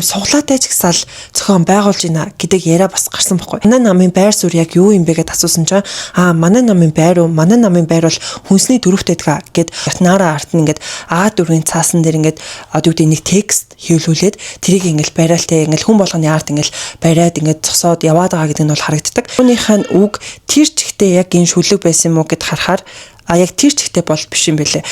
Суглаатай жагсаал зохион байгуулж байна гэдэг яриа бас гарсан байхгүй. Манай намын байр суурь яг юу юм бэ гэдээ асуусан чинь манай намын байр уу? Манай намын байр бол хүнсний дөрөвтэй дага гэд наараа арт нь ингээд А4-ийн цаасан дээр ингээд одоо юу гэдэг нэг текст хийлүүлээд тэрийг ингээд бариалтай ингээд хүн болгоны арт ингээд бариад ингээд зогсоод яваад байгаа гэдэг нь бол харагддаг. Үүнийхээ үг тэр чигтээ яг энэ шүлэг байсан юм уу гэд харахаар яг тэр чигтээ бол биш юм бэлээ.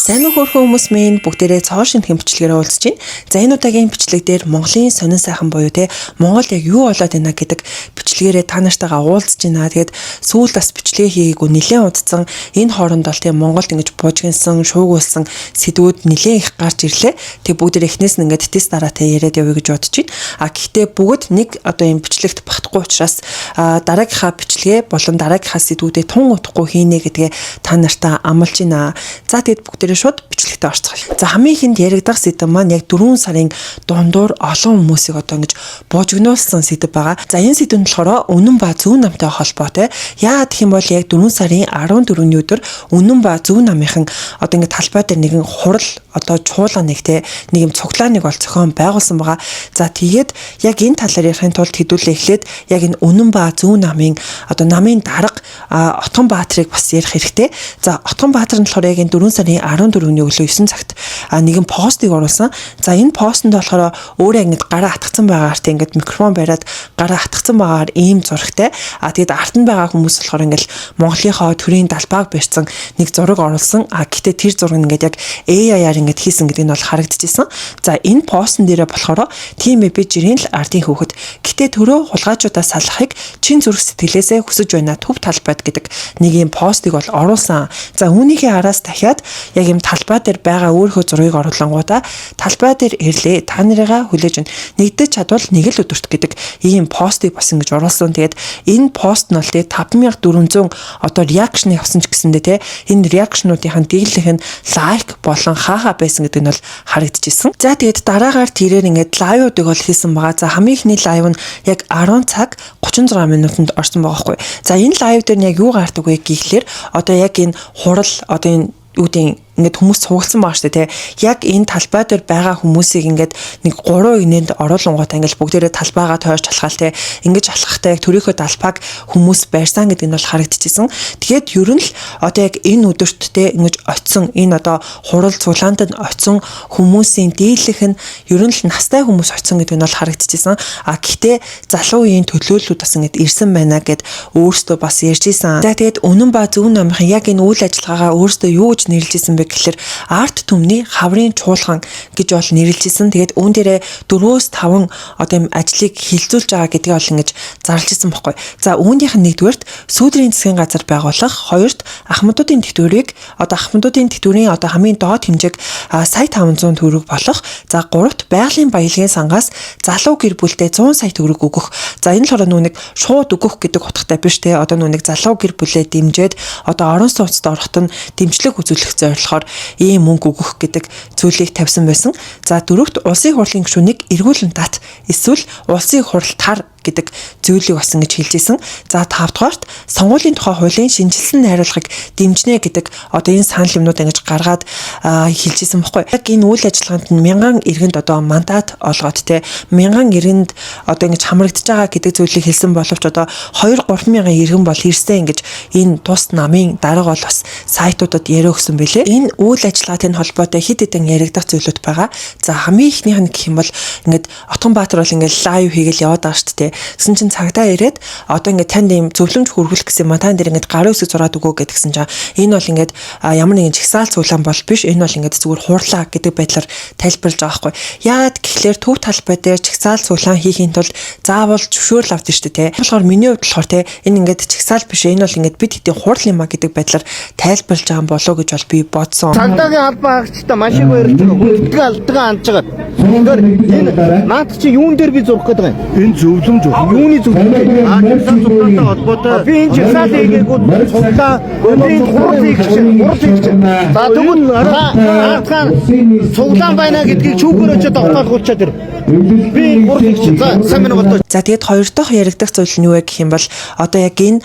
Сайн уу хөөрхөн хүмүүс минь бүгдээрээ цоо шинтгэн бичлэгээр уулзж байна. За энэ удаагийн бичлэг дээр Монголын сонин сайхан буюу те Монгол яг юу болоод байна гэдэг бичлэгээрээ та нартайгаа уулзж байна. Тэгээд сүүлд бас бичлэг хийгээгүй нэлээд удацсан энэ хооронд бол те Монголд ингэж буужгинсан, шуугуулсан сэдвүүд нэлээд их гарч ирлээ. Тэг бүгдээр эхнээс нь ингээд тест дараатай яриад явъя гэж бодож байна. Гэхдээ бүгд нэг одоо энэ бичлэгт багтахгүй учраас дараагийнхаа бичлэгээ болон дараагийнхаа сэдвүүдэд тун утахгүй хийнэ гэдгээ та нартаа амлаж байна. За тэгэд бүгдээрээ шууд бичлэгтээ орцгоё. За хамгийн ихэнд яригдах сэдэв маань яг 4 сарын дундуур олон хүмүүсийг одоо ингэж буужгнуулсан сэдэв байгаа. За энэ сэдэв нь болохоор үнэн ба зөв намтай холбоотой. Яагаад гэх юм бол яг 4 сарын 14-ний өдөр үнэн ба зөв намынхан одоо ингэ талбай дээр нэгэн хурал одоо чуулга нэгтэй нэг юм цуглааныг бол зохион байгуулсан байгаа. За тэгээд яг энэ талаар ярихын тулд хэдүүлээ эхлээд яг энэ үнэн ба зөв намын одоо намын дарга Отгон Баатрыг бас ярих хэрэгтэй. За Отгон Баатар нь болохоор яг энэ 4 сарын 14-ний өглөө 9 цагт нэгэн постыг оруулсан. За энэ постонд болохоор өөрөө ингэж гараа хатгацсан байгаагаар тийм ингэж микрофон бариад гараа хатгацсан байгаагаар ийм зурагтай. Тэгэд арт нь байгаа хүмүүс болохоор ингэж Монголынхоо төрийн далбааг барьсан нэг зураг оруулсан. Гэхдээ тэр зураг нь ингэж яг AI-аар ингэж хийсэн гэдэг нь бол харагдчихсан. За энэ постн дээрээ болохоор тийм ээ би жирийн л ардын хүүхэд. Гэхдээ төрөө хулгайчудаас салахыг чин зүрх сэтгэлээсээ хүсэж байна төв талбайд гэдэг нэг юм постыг бол оруулсан. За үүнийхээ араас дахиад яг юм талбай дээр байгаа өөрийнхөө зургийг оруулангуудаа талбай дээр ирлээ та нарыгаа хүлээж байна. Нэгдэж чадвал нэг л өдөрт гэдэг ийм постыг бас ингэж оруулсан. Тэгээд энэ пост нь бол 5400 одоо реакшн явсан ч гэсэндээ те энэ реакшнуудын дэглэх нь лайк болон хаахаа байсан гэдэг нь бол харагдчихсэн. За тэгээд дараагаар тэрээр ингээд лайвуудыг бол хийсэн байгаа. За хамгийн ихний лайв нь яг 10 цаг 36 минутанд орсон байгаа байхгүй. За энэ лайв дээр нь яг юу гардаг вэ гэхлээр одоо яг энэ хурал одоо энэ үүдийн ингээд хүмүүс цугцсан байгаа шүү дээ. Яг энэ талбай дээр байгаа хүмүүсийг ингээд нэг 3 игнэнд оруулангуудаа ингээд бүгдээрээ талбайгаа тойрч алхаал те. Ингээд алхахтаа яг төрийнхөө талбайг хүмүүс барьсан гэдэг нь бол харагдчихсан. Тэгээд ер нь л одоо яг энэ өдөрт те ингэж очисон энэ одоо хурал цуглаанд нь очисон хүмүүсийн дийлэх нь ер нь л настай хүмүүс очисон гэдэг нь бол харагдчихсан. Гэхдээ залуу үеийн төлөөллүүд бас ингээд ирсэн байна гэд өөрөөсөө бас ярьж исэн. За тэгээд үнэн ба зөв намынхан яг энэ үйл ажиллагаагаа өөрөөсөө юу гэж нэрлэжсэн бэ гэхэлэр арт түмний хаврын чуулган гэж бол нэрлэжсэн. Тэгээд үүн дээрээ 4-5 одоо юм ажлыг хилцүүлж байгаа гэдгийг бол ингэж зарлж ирсэн байхгүй. За үүнийх нь нэгдүгээрт сүүдрийн засгийн газар байгуулах, хоёрт ахмадуудын тэтгэврийг одоо ахмадуудын тэтгэврийн одоо хамгийн доод хэмжээг сая 500 төгрөг болох. За гуравт байгалийн баялагын сангаас залуу гэр бүлдээ 100 сая төгрөг өгөх. За энэ л орон нүг шууд өгөх гэдэг утгатай биш те. Одоо нүг залуу гэр бүлээ дэмжиж одоо орон сууцд орохт нь дэмжлэг үзүүлэх зорилгоор ийм мөнгө өгөх гэдэг зүйлийг тавьсан байсан. За дөрөвт улсын хурлын гишүүнийг эргүүлэн тат эсвэл улсын хуралтаар гэдэг зүйлийг бас ингэж хэлж исэн. За 5 дугаарт сонгуулийн тухай хуулийн шинжилсэн найруулгыг дэмжнэ гэдэг одоо энэ санал юмнууд ингэж гаргаад хэлж исэн баггүй. Яг энэ үйл ажиллагаанд 1000 иргэнд одоо мандат олгоод те 1000 иргэнд одоо ингэж хамрагдж байгаа гэдэг зүйлийг хэлсэн боловч одоо 2-3 мянган иргэн бол ирсэн ингэж энэ тус намын дарга бол бас сайтуудад яриа өгсөн бэлээ. Энэ үйл ажиллагаатай холбоотой хэд хэдэн яригдах зүйлүүд байгаа. За хамгийн ихнийх нь гэх юм бол ингэж Отгон Баатар бол ингэж лайв хийгээл яваад байгаа шүү дээ. Гэсэн чинь цагдаа ирээд одоо ингээд танд ийм зөвлөмж хүргүүлэх гэсэн юм тань дээр ингээд гарын үсэг зураад өгөө гэдгсэн чинь энэ бол ингээд ямар нэгэн жигсаал цуглаан бол биш энэ бол ингээд зүгээр хуурлаа гэдэг байдлаар тайлбарлаж байгаа байхгүй. Яагаад гэхлээр төв талбай дээр жигсаал цуглаан хийхийн тулд заавал зөвшөөрөл авдаг шүү дээ. Тэгэхээр миний хувьд болохоор те энэ ингээд жигсаал биш энэ бол ингээд бид хэдийн хуурл юм а гэдэг байдлаар тайлбарлаж байгаа юм болоо гэж бол би бодсон. Цагдаагийн албан хаагчтай машин барьж байгаа хүнддэг алдгаа анж байгаа. Тэгэхээр энэ наад чи юун дээр би зурх гэдэг юм. Энэ зөвлөмж юуны зөвлөмж жигсаал цуглаантай холбоотой би энэ жигсаал хийгээгүүд цуглаа өндрийн хурал хийх чинь. За тэгвэл цуглаан байна гэдгийг чүүгээр очиод авахаар хулчаад ир. Би 3 тэгч. За сайн минь бодоо. За тэгээд хоёр дахь яригдах зүйл нь юу вэ гэх юм бол одоо яг энэ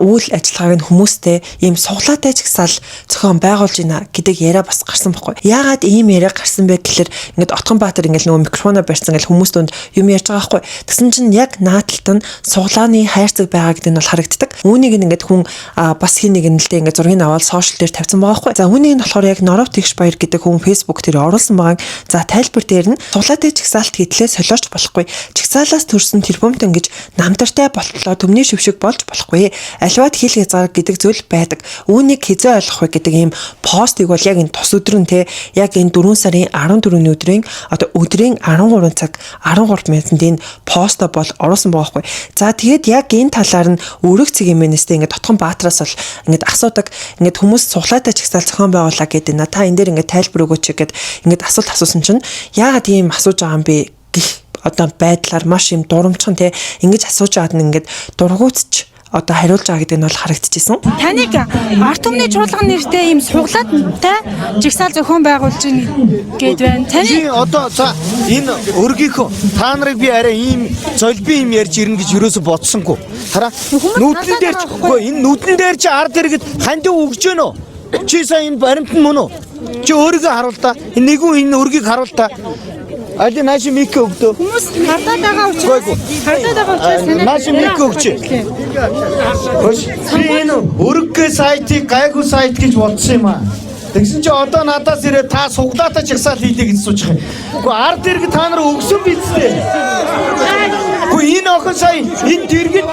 үйл ажиллагааг нь хүмүүстэй ийм суглаатай чагсаал зохион байгуулж байна гэдэг яриа бас гарсан байхгүй. Яагаад ийм яриа гарсан бэ гэхэлэр ингээд Отгонбаатар ингээд нөгөө микрофоноо барьсан ингээд хүмүүс донд юм ярьж байгаа байхгүй. Тэгсэн чинь яг наадталт нь суглааны хайрцаг байгаа гэдэг нь бол харагддаг. Үүнийг ингээд хүн бас хин нэг нь л дээ ингээд зургийг аваад сошиал дээр тавьсан байгаа байхгүй. За үүнийг нь болохоор яг Норов Тэгш Баяр гэдэг хүн Facebook дээр оруулсан байгаа. За тайлбар дээр нь суглаатай чагсаалт хэдлээ солиоч болохгүй. Чагсаалаас төрсэн тэрбумт ингэж намдартай болтлоо төмний шившиг болж болохгүй. Аливаад хил хязгаар гэдэг зүйл байдаг. Үүнийг хизээ ойлгох вэ гэдэг ийм постыг бол яг энэ тус өдөр нь те яг энэ 4 сарын 14-ний өдрийн одоо өдрийн 13 цаг 13 минутанд энэ посто бол оруулсан байгаа байхгүй. За тэгээд яг энэ талаар нь өрөг цэгийн мэнэстэй ингээд Отгонбаатараас бол ингээд асуудаг ингээд хүмүүс суглаатай чагсаал зохион байгуулаа гэдэг нэ та энэ дээр ингээд тайлбар өгөөч гэгээд ингээд асуулт асуусан чинь яагаад ийм асууж байгаа юм бэ гэх одоо байдлаар маш юм дурамчхан те ингэж асууж байгаад нь ингээд дургуутч одоо хариулж байгаа гэдэг нь бол харагдчихсан. Таныг арт түмний чуулган нэртэй ийм суглааттай жигсаал зохион байгуулж гээд байна. Таны одоо за энэ өргийнхөө та нарыг би арай ийм золби юм ярьж ирнэ гэж юусоо бодсонгүй. Хараа нүдэн дээр ч үгүй энэ нүдэн дээр чи ард иргэд ханд өгж гэнэ үү? Чи сая энэ баримт нь мөн үү? Чи өөрийгөө харуул та. Энэ нэгэн энэ өргийг харуул та. Али нааш мик өгдөө. Хүмүүс хардаад байгаа учраас нааш мик өгч. Би энэ өргөө сайтыг гайгүй сайт гэж бодсон юм аа. Тэгсэн чи одоо надаас ирээ та суглаатай чагсаал хийлээ гэж суучих юм. Уу ард иргэ та нар өгсөн бидтэй. Уу энэ охин сая энэ дэргэд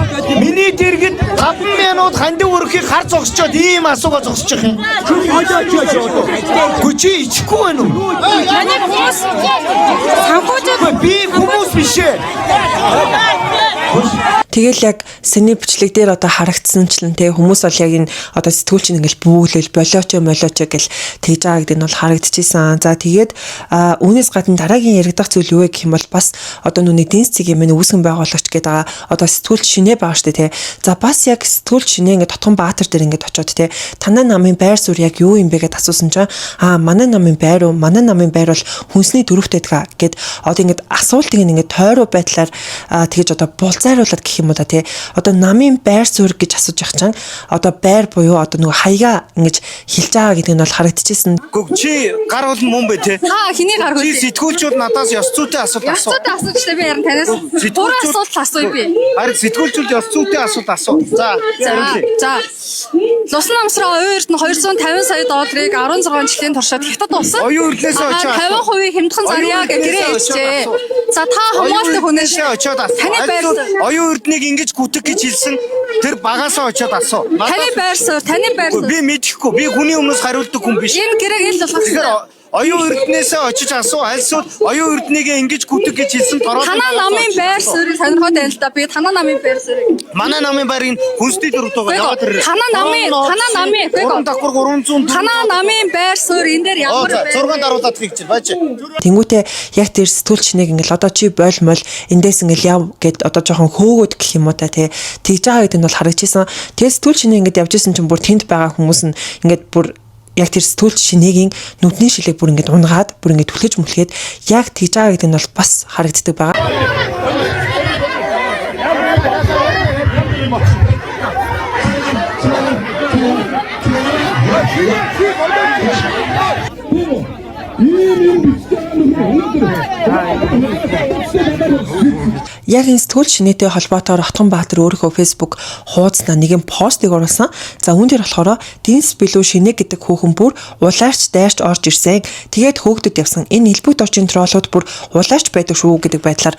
миний дэргэд 5 минут ханд өрхийг хар зогсчоод ийм асууга зогсчих юм. Гү чи ичихгүй байна уу? Таны хүмүүс санхүүжээд би хүмүүс биш ээ. Тэгэл яг сэний бичлэг дээр одоо харагдсанчлан те хүмүүс бол яг энэ одоо сэтгүүлч ингээл бүүлэл болооч гэл тэгж байгаа гэдэг нь бол харагдчихсан. За тэгээд үүнээс гадна дараагийн яригдах зүйл юу вэ гэх юм бол бас одоо нүний эдийн засгийн мэн үүсгэн байгуулагч гэдэг байгаа одоо сэтгүүлч шинэ байгаа штэ те. За бас яг сэтгүүлч шинэ ингээд Отгонбаатар дээр ингээд очиод те танай намын байр суурь яг юу юм бэ гэдээ асуусан чинь манай намын байр уу манай намын байр бол хүнсний дөрөвтэй гэдэг гэд одоо ингээд асуултыг ингээд тойроо байдлаар тэгэж одоо булзааруулад гэх юм уу та тий одоо намын байр суурь гэж асууж явах чинь одоо байр буюу одоо нөгөө хаяга ингэж хилж байгаа гэдэг нь бол харагдчихсэн. Гүг чи гар бол мөн бэ те? Хэний гар хөл? Чи сэтгүүлчүүд надаас ёс зүйтэй асуулт асуу. Яцтай асууж би ярин танаас буруу асуулт асууя би. Харин сэтгүүлчүүд ёс зүйтэй асуулт асуу. За хариулъя. За. Лусан намсраа оюун эрдэнэ 250 сая долларыг 16 жилийн туршид хятад улсад оюун эрдэнээс очоод 50% хямдхан зарьяа гэж гэрээ хэлжээ. За та хамгаалалтын хүнээс очоод таны байр оюун эрднийг ингэж гүтэх гэж хэлсэн тэр багаасаа очоод асуу. таны байр суурь би мэдэхгүй. Би хүний өмнөөс хариулдаг хүн биш. энэ гэрээг ил болгох. Оюун эрдэнээсээ очиж асуу. Альсууд оюун эрднийг ингэж гүтэх гэж хэлсэн тороо. Танаа намын байр суурийг сонирхоод байна л да. Би танаа намын байр суурийг. Манай намын байрын хүнсний дөрөвт байгаа. Яваад ирээ. Танаа намын 3 давхар 300 танаа намын байр суурь энэ дээр ямар байр? 6 даруулаад хийчих байж. Тэнгүүтээ яг тэр сэтгүүлчнийг ингээл одоо чи бойл эндээс ингээл яв гэд одоо жоохон хөөгөөд гэх юм уу та тий тэгж байгаа гэдэг нь бол харагдчихсан. Тэгээ сэтгүүлчний ингээд явж исэн чинь бүр тэнд байгаа хүмүүс нь ингээд бүр яг тэр сэтгүүлч шинэгийн нүдний шилэг бүр ингээд унгаад бүр ингээд түлхэж мүлхээд яг тэгж байгаа гэдэг нь бол бас харагддаг байгаа. Яг энэ сэтгүүлч шинэтэй холбоотойгоор Отгонбаатар өөрийнхөө Facebook хуудаснаа нэгэн постыг оруулсан. За үүн дээр болохоор Динс Билүү шинэ гэдэг хүүхэн бүр улаарч дайрч орж ирсэн. Тэгээд хөөгдөд явсан. Энэ элбэг доржийн троллууд бүр улаарч байдаг шүү гэдэг байдлаар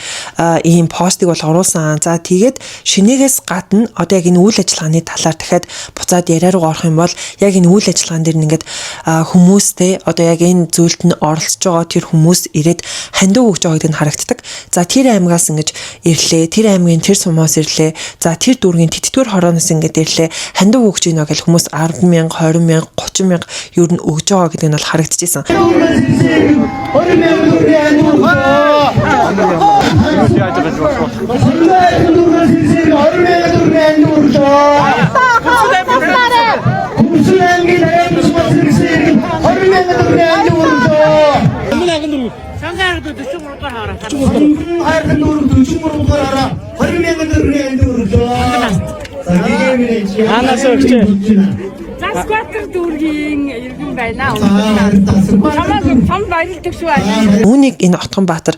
ийм постыг бол оруулсан. За тэгээд шинээгээс гадна одоо яг энэ үйл ажиллагааны талаар дахиад буцаад яриа руу орох юм бол яг энэ үйл ажиллагаан дээр ингээд хүмүүстэй одоо яг энэ зүйлд нь оролцож байгаа тэр хүмүүс ирээд хандив өгч байгаа гэдэг нь харагддаг. За тэр аймагаас ингэж ирлээ. Тэр аймгийн тэр сумаас ирлээ. За тэр дүүргийн тэтгэвэр хорооноос ингээд ирлээ. Хандив өгч гинэ гэж хүмүүс 10,000, 20,000, 30,000 юу н өгж байгаа гэдэг нь бол харагдчихсан. хайрхан дүүрэг 43 дугаар хараа 20,000 төгрөгийн дүүрэг. За нэгээмээ. Анаас өгчээ. Скватер дүүргийн иргэн байна. Хамаагүй том баярлалдаг шүү. Үүнийг энэ Отгонбаатар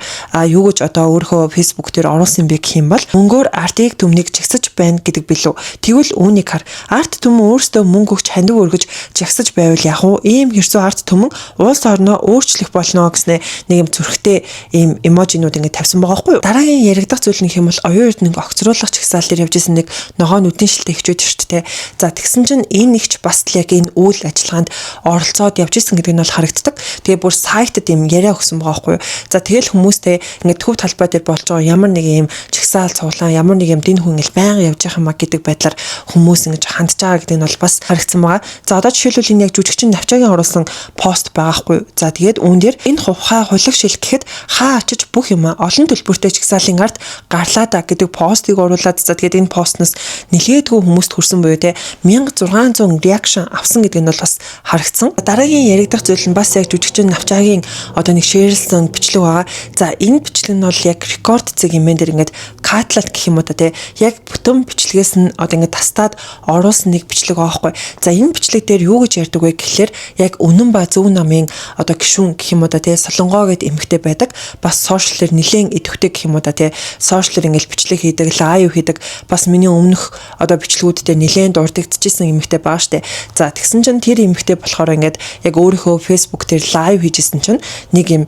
юу гэж одоо өөрөө Facebook дээр оруулсан бэ гэх юм бол мөнгөөр артыг төмнийг жигсаж байна гэдэг билүү. Тэгвэл үүнийг хар арт төмөн өөрсдөө мөнгө өгч хандив өргөж жигсаж байвал яг уу ийм хэрсүү арт төмөн улс орноо өөрчлөх болно гэснээр нэг юм зүрхтэй ийм эможинууд ингэ тавьсан байгаа байхгүй юу. Дараагийн яригдах зүйл нь юм бол оюун эрдэнэ огцруулах чагсаал дээр явж исэн нэг ногоо нүдний шилтэй хичүүд шүү дээ. За тэгсэн чинь энэ нэгч бас яг энэ үйл ажиллагаанд оролцоод явж исэн гэдэг нь бол харагддаг. Тэгээ бүр сайтад юм яриа өгсөн байгаа байхгүй юу. За тэгэл хүмүүстэй ингэ төв талбай дээр болж байгаа ямар нэг юм чагсаал цуглаан ямар нэг юм дин хүн ил байнга явж байгаа юм а гэдэг байдлаар хүмүүс ингэж хандж байгаа гэдэг нь бол бас харагдсан байгаа. За одоо жишээлбэл энэ яг жүжигчин Навчаагийн оруулсан пост байгаа байхгүй юу. За тэгээд үүн дээр энэ хувхай хулиг шил гэхэд хаа очиж бүх юм олон төлбөртэй чагсаалын ард гарлаа да гэдэг постыг оруулаад за тэгээд энэ постноос нэлээдгүй хүмүүст хүрсэн буюу те 1600 реакшн авсан гэдэг нь бол бас харагдсан. Дараагийн яригдах зүйл нь бас яг жүжигчин Навчаагийн одоо нэг шеэрлсэн бичлэг байгаа. За энэ бичлэг нь бол яг рекорд зэг юмэн дээр ингээд катлалт гэх юм уу та те яг бүтэн бичлэгээс нь одоо ингээд тастаад оруулсан нэг бичлэг байгаа байхгүй. За энэ бичлэг дээр юу гэж ярьдаг вэ гэхлээр яг үнэн ба зөв намын одоо гишүүн гэх юм уу та те Солонгоо гэд эмэгтэй байдаг. Бас сошиалэр нэлээд идэвхтэй гэх юм уу та те сошиалэр ингээд бичлэг хийдэг, лайв хийдэг. Бас миний өмнөх одоо бичлгүүдтэй нэлээд дурддагчижсэн эмэгтэй байгаа штэ. За тэгсэн чинь тэр эмэгтэй болохоор ингээд яг өөрийнхөө Facebook дээр лайв хийжсэн чинь нэг юм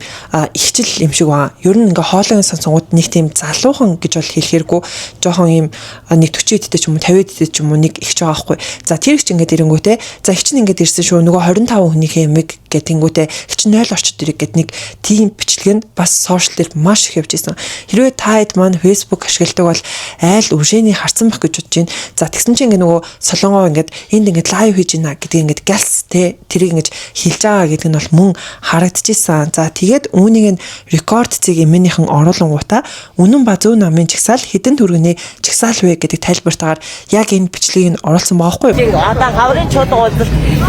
ихчил юм шиг байгаа. Ер нь ингээ хоолойн сонсонгууд нэг тийм залуухан гэж бол хэлэхэргүй жоохон юм нэг 40 дэдтэй ч юм уу 50 дэдтэй ч юм уу нэг ихч байгаа байхгүй. За тэр ихч ингээд ирэнгүүтээ за ихч нь ингээд ирсэн шүү нөгөө 25 хүнийхээ эмэг гэтэнгүүтээ ихч 0 орчод ирэх гэд нэг тийм бичлэгэнд бас сошиал дээр маш их явж исэн. Хэрвээ та хэд маань Facebook ашигладаг бол айл үржээний харсан байх гэж бодож байна. За тэгсэн чинь ингээ нөгөө Солонгоо ингээд энд ингээд лайв хийж байна гэдэг ингээд галс те тэрийг ингэж хэлж байгаа гэдэг нь бол мөн харагдчихсан. За тэгээд үүнийг нь рекорд зэг эмээнийхэн оруулангуудаа үнэн ба зөв намын чагсаал хэдэн төгрөгийн чагсаал вэ гэдэг тайлбартаагаар яг энэ бичлэгийг нь оруулсан байгаа байхгүй юу? Одоо хаврын чуулга бол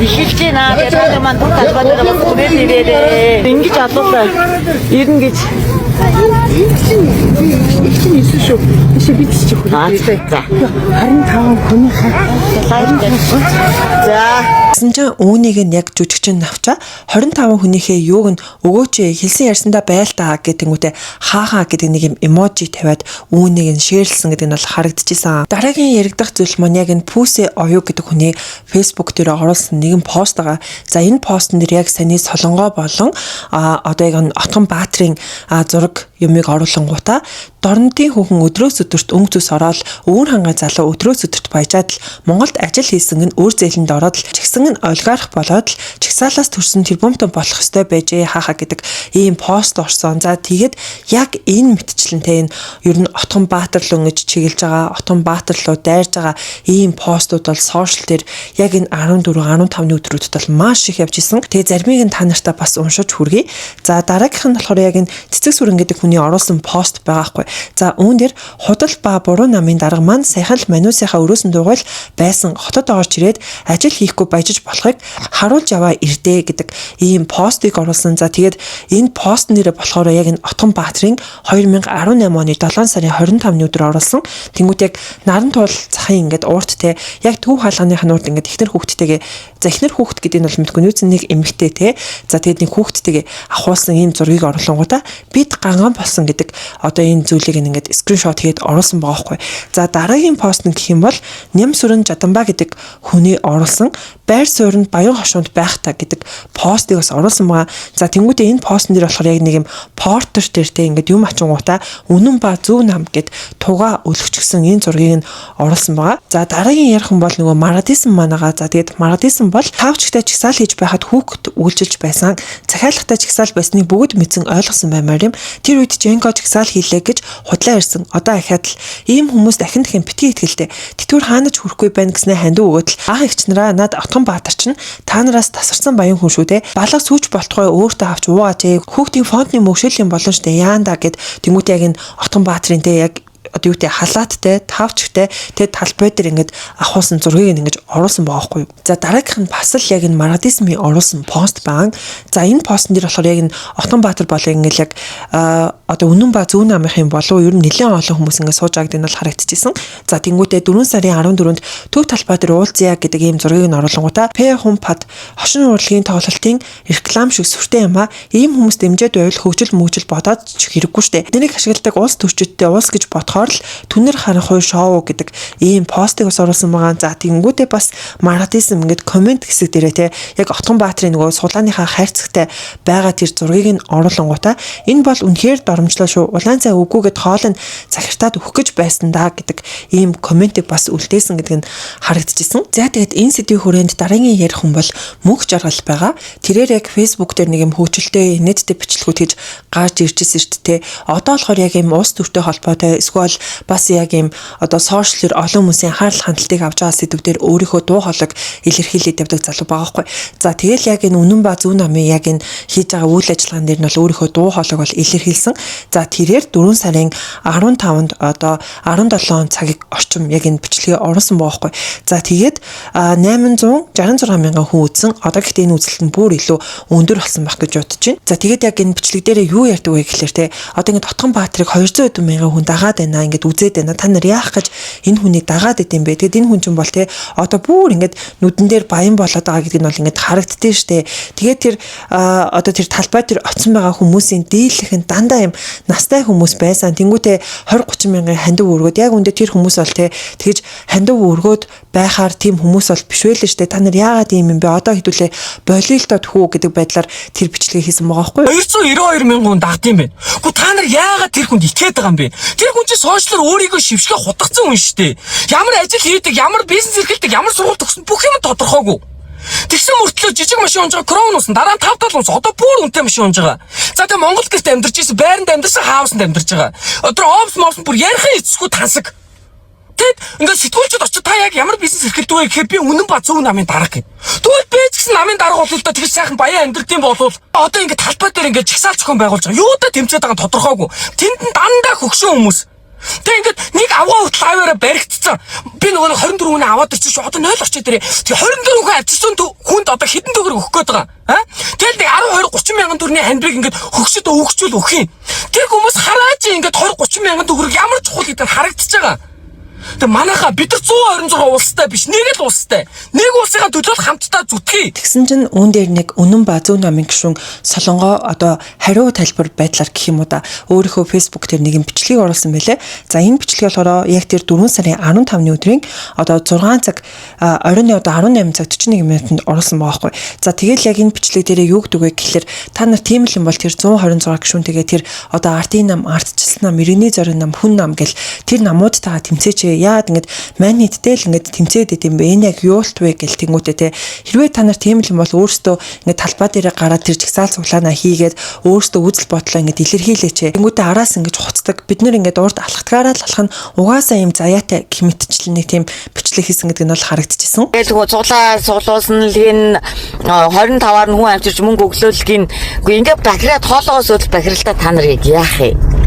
ихэлж байна. Тэгээд маань түр талбай дээр бас үрээд ирээрээ. Ингэж алуулаа. Ирнэ гэж. Ихсэн исэн шүү. Биш бидс чих. За. 25 хүний хаа. За. Гэсэн чинь үүнийг нь яг жүжигчин Навчаа 25 хүнийхээ юуг нь өгөөч хэлсэн ярьсандаа байл та гэтэнгүүтээ хаахаа гэдэг нэг юм эможи тавиад үүнийг нь шеэрлсэн гэдэг нь бол харагдчихсан. Дараагийн яригдах зүйл маань яг энэ Пүсэ оюу гэдэг хүний Facebook дээр оруулсан нэгэн пост байгаа. За энэ постн дээр яг саний Солонгоо болон одоо яг Отгонбаатарын зураг юмыг оруулангуудаа дорнодын хүүхэн өдрөөс өдөрт өнгө зүс ороод өвөр хангаа залуу өдрөөс өдөрт баяжаад л Монголд ажил хийсэн нь өөр зээлэнд ороод л чигсэн нь олигарх болоод л чагсаалаас төрсөн тэрбумтон болох ёстой байжээ хаахаа гэдэг ийм пост орсон. За тэгээд яг энэ мэтчлэнтэй энэ ер нь Отгонбаатар л өнгөж чиглэж байгаа Отгонбаатар руу дайрж байгаа ийм постууд бол сошиал дээр яг энэ 14 15-ны өдрүүдэд бол маш их явж исэн. Тэгээ заримыг нь та нартай бас уншиж хүргэе. За дараагийнх нь болохоор яг энэ цэцэг сүрэн гэдэг хүний оруулсан пост байгаа хгүй. За үүн дээр худал ба буруу намын дарга маань сайхан л манусынхаа өрөөсөн дуугайл байсан хотод орж ирээд ажил хийхгүй баяжиж болохыг харуулж яваа ирдээ гэдэг ийм постыг оруулсан. За тэгээд энэ пост нэрээ болохоор яг энэ Отгонбаатарын 2018 оны 7 сарын 25-ны өдөр оруулсан. Тэнгүүт яг наран туул захын ингээд уурт те яг төв хаалганыхын урд ингээд ихнэр хүүхдтэйгээ за ихнэр хүүхд гэдэг нь бол мэдгүй нүүцэн нэг эмэгтэй те за тэгээд нэг хүүхдтэйгээ ахуулсан ийм зургийг оруулангуудаа бид ганган болсон гэдэг одоо энэ зүйлийг ингээд скриншот хийгээд оруулсан байгаа хгүй. За дараагийн пост нь гэх юм бол Ням сүрэн Жаданбаа гэдэг хүний оруулсан байр суурьнд баян хошуунд байх та гэдэг постыг бас оруулсан байгаа. За тэнгуүтээ энэ постн дээр болохоор яг нэг юм портрет дээр те ингээд юм ачингуудаа үнэн ба зөв нам гэд туга өлгчгсөн энэ зургийг нь оруулсан байгаа. За дараагийн ярих юм бол нөгөө Марадисан манаага. За тэгээд Марадисан бол тавчтай чагсаал хийж байхад хүүхэд үйлчилж байсан захиалгатай чагсаал байсныг бүгд мэдсэн ойлгосон баймаар юм. Тэр үед Женко чагсаал хийлээ гэж худлаа ирсэн. Одоо ахаад л ийм хүмүүс дахин битгий итгэлтэй. Тэтгэвэр хаанаж хүрэхгүй байна гэснээр хандив өгөөд л ах ихч нараа над Отгонбаатар чинь та нараас тасарсан баян хүн шүү те. Балга сүүч болтгой өөртөө авч уугаач. Хүүхдийн фонтны мөгшөлийн боломжтой яанда гэд тэмүүт яг энэ Отгонбаатарын те яг одоо юу гэдэг халааттай, тавчтай тэгээд талбай дээр ингээд авахсан зургийг ингээд оруулсан байгаа байхгүй юу. За дараагийнх нь бас л яг энэ Марадисмын оруулсан пост байгаа. За энэ постн дээр болохоор яг энэ Отгонбаатар болоо ингээд яг одоо Үнэн ба Зүүн намынхын болов ер нь нэлээд олон хүмүүс ингээд сууж байгааг нь бол харагдчихсэн. За тэнгуүтээ 4 сарын 14-нд төв талбай дээр уулзъя гэдэг ийм зургийг нь оруулангуудаа П-Хумпад хошин урлагийн тоглолтын реклам шиг сүртэй юм а. Ийм хүмүүс дэмжиж байвал хөгжил мөгжил бодоод ч хэрэггүй штэ. Энийг ашигладаг улс төрчидтэй улс гэж бодохоор л түнэр харанхуй шоу гэдэг ийм постыг бас оруулсан байгаа. За тэнгуүтээ бас Марадисм ингээд комент хэсэг дээрээ те яг Отгонбаатарын нөгөө сулааныхаа хайрцагтай байгаа тэр зургийг нь оруулангуудаа энэ бол үнэхээр доромжлоо шүү. Улаан цай үгүй гэд хоол нь захиртаад өгөх гэж байсан да гэдэг ийм комментиг бас үлдээсэн гэдэг нь харагдчихсан. За тэгээд энэ сэдвийн хүрээнд дараагийн ярих хүн бол мөнх жаргал байгаа. Тэрээр яг Facebook дээр нэг юм хөгжилтэй инээдтэй бичлэгүүд хийж гарч иржсэн шүү дээ. Одоо болохоор яг ийм улс төртэй холбоотой эсвэл бас яг ийм одоо сошиалэр олон хүмүүсийн анхаарал хандалтыг авч байгаа сэдвүүдээр өөрийнхөө дуу хоолойг илэрхийлээд явдаг залуу байгаа хгүй. За тэгэл яг энэ Үнэн ба Зүүн намын яг энэ хийж байгаа үйл ажиллагаан дээр нь бол өөрийнхөө дуу хоолойг бол илэрхийлсэн. За тэрээр 4 сарын 15-нд одоо 17 цагийг орчим яг энэ бичлэгээ оруулсан байгаа хгүй. За тэгээд 866 мянган хүн үзсэн. Одоо гэхдээ энэ үзэлт нь бүр илүү өндөр болсон байх гэж бодож байна. За тэгээд яг энэ бичлэг дээр юу ярьдаг вэ гэхлээр те одоо ингэ Отгонбаатарыг 200 хэдэн мянган хүн дагаад байна. Ингээд үзээд байна. Та нар яах гэж энэ хүнийг дагаад идэм бэ? Тэгээд энэ хүн чинь бол те одоо бүр ингээд нүдэн дээр баян болоод байгаа гэдэг нь бол ингээд харагддээ штэ. Тэгээд тэр одоо тэр талбай дээр оцсон байгаа хүмүүсийн дийлэх нь дандаа юм настай хүмүүс байсан. Тэнгүүтээ 20-30 мянган хандив өргөд яг үндэ тэр хүмүүс бол те тэгэж хандив өргөд байхаар тийм хүмүүс бол биш байлээ штэ. Та нар яагаад ийм юм бэ? Одоо хэдүүлээ болио л тохоо гэдэг байдлаар тэр бичлэгийг хийсэн байгаа байхгүй юу? 292 мянган хүн дагд юм бэ. Гэхдээ та нар яагаад тэр хүнд итгээд байгаа юм бэ? Тэр хүн чинь сошиалар өөрийгөө шившгэ хутгацсан хүн штэ. Ямар ажил хийдэг, ямар бизнес эрхэлдэг, ямар сургууль төгсөн бүх юм тодорхойгүй. Тэгсэн мөртлөө жижиг машин унж байгаа крон усан дараа нь 5-7 унс одоо бүр үнэтэй машин унж байгаа. За тэгээ Монгол гэрт амьдарч ирсэн, байранд амьдарсан, хаусанд амьдарч байгаа. Одоо офс мовс бүр ярихын эцсгүй тансаг. Тэгэд ингээд сэтгүүлчд очиж та яг ямар бизнес эрхэлдэг вэ гэхээр би Үнэн ба Зүүн намын дарга гэв. Тэгвэл би ч гэсэн намын дарга болол та тэгж сайхан баян амьдрт юм болов одоо ингээд талбай дээр ингээд чагсаал зохион байгуулж байгаа. Юудаа тэмцээд байгаа тодорхойгүй. Тэнд нь дандаа хөгшин хүмүүс. Тэг ингээд нэг авгаа хүртэл аваараа баригдсан. Би нөгөө 24 хүн аваад ирсэн шүү. Одоо 0 орчоод ирээ. Тэг 24 хүн авчирсан хүнд одоо хэдэн төгрөг өгөх гээд байгаа. Тэгэл нэг 12-30 мянган төгрөгийн хандбыг ингээд хөгшөд өгчүүл өгөх юм. Тэр хүмүүс хараач ингээд 20-30 мянган төгрөг ямар чухал гэдэг харагдчихж байгаа. Тэг манайха бид нар 126 улстай биш нэг л улстай. Нэг улсынхаа төлөө хамтдаа зүтгэе. Тэгсэн чинь үүн дээр нэг Үнэн ба Зүүн намын гишүүн Солонгоо одоо хариу тайлбар байдлаар гэх юм уу да өөрийнхөө Facebook дээр нэг юм бичлэг оруулсан байлээ. За энэ бичлэг болохоор яг тэр 4 сарын 15-ны өдрийн одоо 6 цаг оройн одоо 18 цаг 41 минутанд оруулсан байгаа байхгүй. За тэгэл яг энэ бичлэг дээр юу гэдэг вэ гэхэлэр та нар тийм л юм бол тэр 126 гишүүн тэгээ тэр одоо ардын нам, ардчилсан нам, иргэний зориг нам, хүн нам гэл тэр намуудтайгаа тэмцээч яад ингээд мань нийтдээ л ингээд тэмцээд идэм бэ. Энэ яг юулт вэ гэл тэнгүүтээ те хэрвээ та нар тийм л юм бол өөрсдөө ингээд талбай дээр гараад тэр жигсаал цуглаанаа хийгээд өөрсдөө үзэл бодлоо ингээд илэрхийлээч. Тэнгүүтээ араас ингээд хуцдаг. Бид нэр ингээд урд алхахтгаараа л алах нь угаасаа юм заяатай гэмтчил нэг тийм бичлэг хийсэн гэдэг нь бол харагдчихсан. Тэгэл цуглуулсан л ин 25-аар нь хүн амжирч мөнгө өглөөлгийн ингээд бахираад хоолоос үүдэл бахиралтаа та нар яах юм?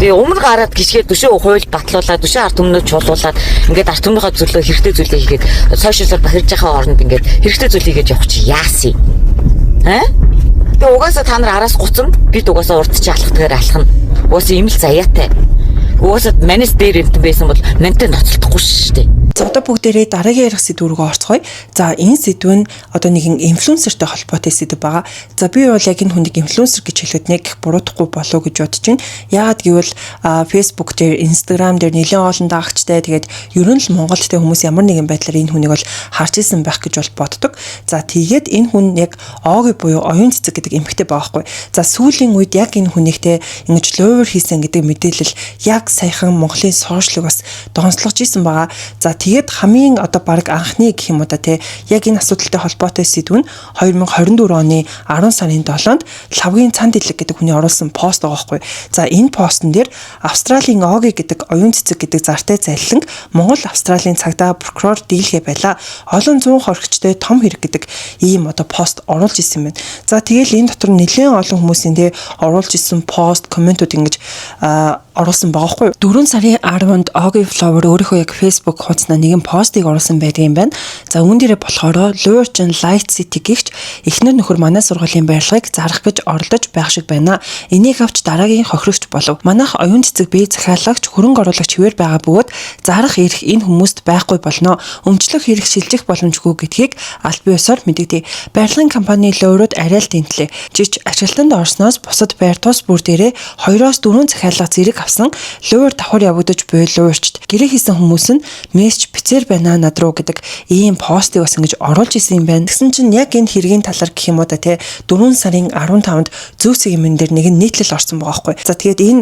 Тэгээ өмнө гараад гიშгээд төшөө хууль батлуулаад төшөө ард түмнүүд чуулуулаад ингээд ард түмнийхээ зөвлөө хэрэгтэй зүйлээ хийгээд сошиалаар бахирж байгаа оронд ингээд хэрэгтэй зүйл хийгээд явах чи яасан юм? Тэгээ угаасаа та нар араас гуцсан бид угаасаа урд чи алхахтгаар алхах нь угаасаа им л заяатай. Угаасаа манис дээр юмтан байсан бол мантай ноцолдохгүй шүү дээ. За одоо бүгдээрээ дараагийн ярих сэдв рүү орцгоё. За энэ сэдв нь одоо нэгэн инфлюенсертэй холбоотой сэдв байгаа. За би бол яг энэ хүнийг инфлюенсер гэж хэлээд нэг буруутахгүй болов гэж бодож байна. Яагаад гэвэл Facebook дээр, Instagram дээр нэлээд олон дагагчтай тэгээд ерөн л Монголтэй хүмүүс ямар нэгэн байдлаар энэ хүнийг бол харж исэн байх гэж бол боддог. За тэгээд энэ хүн яг Оги буюу оюун цэцэг гэдэг эмэгтэй байгаа хгүй. За сүүлийн үед яг энэ хүнийхтэй ингэж лувер хийсэн гэдэг мэдээлэл яг саяхан Монголын сошиалыг бас донслогч исэн байгаа. За тэгээд хамгийн одоо баг анхны гэх юм уу да те яг энэ асуудалтай холбоотой сэдв нь 2024 оны 10 сарын 7-нд лавгийн цан дэлэг гэдэг хүний оруулсан пост байгаа байхгүй. За энэ постн дээр Австралийн Оги гэдэг оюун цэцэг гэдэг зартай залиланг Монгол Австралийн цагдаа прокурор дийлхэ байла. Олон зуун хоригчтой том хэрэг гэдэг ийм одоо пост оруулж исэн юм байна. За тэгэл энэ дотор нэлээд олон хүмүүсийн те оруулж исэн пост комментууд ингэж оруулсан байгаа хгүй. 4 сарын 10-нд Ogi Flower өөрийнхөө яг Facebook хуудасна нэгэн постыг оруулсан байдаг юм байна. За үүн дээрээ болохоор Luurchin Light City гихч эхнэр нөхөр манай сургуулийн барилгыг зарах гэж оролдож байх шиг байна. Энийг авч дараагийн хохирогч болов. Манайх оюун цэцэг бие захиалагч хөрөнгө оруулагч хэвээр байгаа бөгөөд зарах эрх энэ хүмүүст байхгүй болно. Өмчлөх эрх шилжих боломжгүй гэдгийг аль бие усаар мэдэгдэе. Барилгын компани Luurууд арай л дэнтлээ. Жиж ажилтанд орсноос бусад байр тус бүр дээрээ 2-4 захиалга зэрэг авсан Luur давхар явагдаж буй Luurчд гэрээ хийсэн хүмүүс нь мессеж бицээр байна над руу гэдэг ийм постыг бас ингэж оруулж исэн юм байна. Тэгсэн чинь яг энэ хэргийн талаар гэх юм уу да те 4 сарын 15-нд Зөв цэгийн дээр нэгэн нийтлэл орсон байгаа байхгүй. За тэгээд энэ